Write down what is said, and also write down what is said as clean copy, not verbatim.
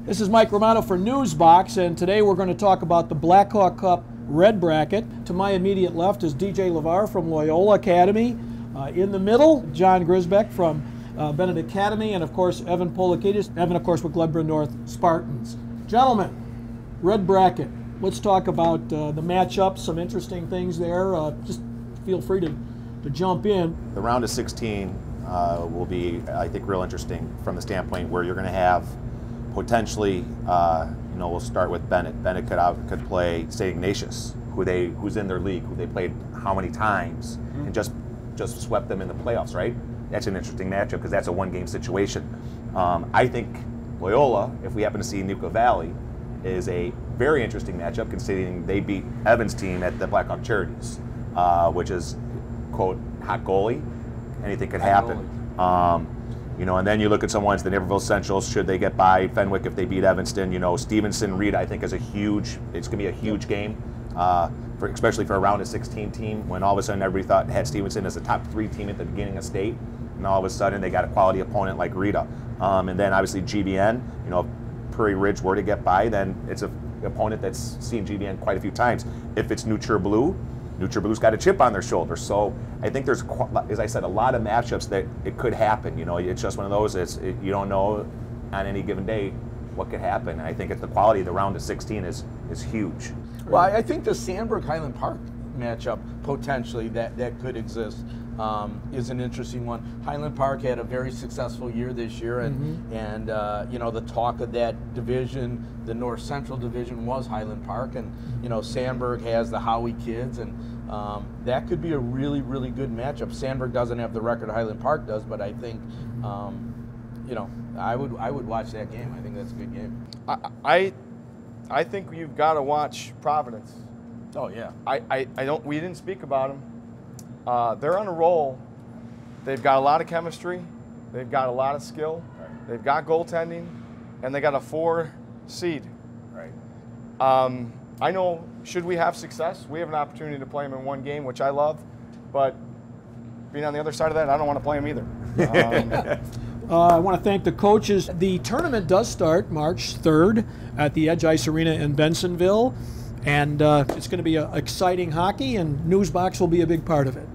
This is Mike Romano for Noozebox, and today we're going to talk about the Blackhawk Cup red bracket. To my immediate left is DJ LaVarre from Loyola Academy. In the middle, John Grzbek from Benet Academy, and of course Evan Poulakidas. Evan, of course, with Glenbrook North Spartans. Gentlemen, red bracket. Let's talk about the matchups, some interesting things there. Just feel free to jump in. The round of 16 will be, I think, real interesting from the standpoint where you're going to have potentially, we'll start with Benet. Benet could play St. Ignatius, who's in their league, who they played how many times, and just swept them in the playoffs, right? That's an interesting matchup because that's a one-game situation. I think Loyola, if we happen to see Nuka Valley, is a very interesting matchup considering they beat Evan's team at the Blackhawk Charities, which is, quote, hot goalie. Anything could happen. And then you look at some ones, the Naperville Centrals, should they get by Fenwick if they beat Evanston. Stevenson, Reed, I think, is it's going to be a huge game, especially for a round of 16 team, when all of a sudden everybody had Stevenson as a top 3 team at the beginning of state, and all of a sudden they got a quality opponent like Rita. And then obviously GBN, if Prairie Ridge were to get by, then it's an opponent that's seen GBN quite a few times. If it's Neutral Blue's got a chip on their shoulder. So I think there's, as I said, a lot of matchups that it could happen. It's just one of those, you don't know on any given day what could happen. I think the quality of the round of 16 is huge. Well, I think the Sandburg-Highland Park matchup, potentially, that could exist, is an interesting one. Highland Park had a very successful year this year, and the talk of that division, the North Central division, was Highland Park, and Sandburg has the Howie kids, and that could be a really, really good matchup. Sandburg doesn't have the record Highland Park does, but I think, I would watch that game. I think that's a good game. I think you've got to watch Providence. Oh yeah. We didn't speak about them. They're on a roll. They've got a lot of chemistry. They've got a lot of skill. Right. They've got goaltending, and they got a 4 seed. Right. I know, should we have success, we have an opportunity to play them in one game, which I love, but being on the other side of that, I don't want to play them either. I want to thank the coaches. The tournament does start March 3rd at the Edge Ice Arena in Bensonville, and it's going to be exciting hockey, and Noozebox will be a big part of it.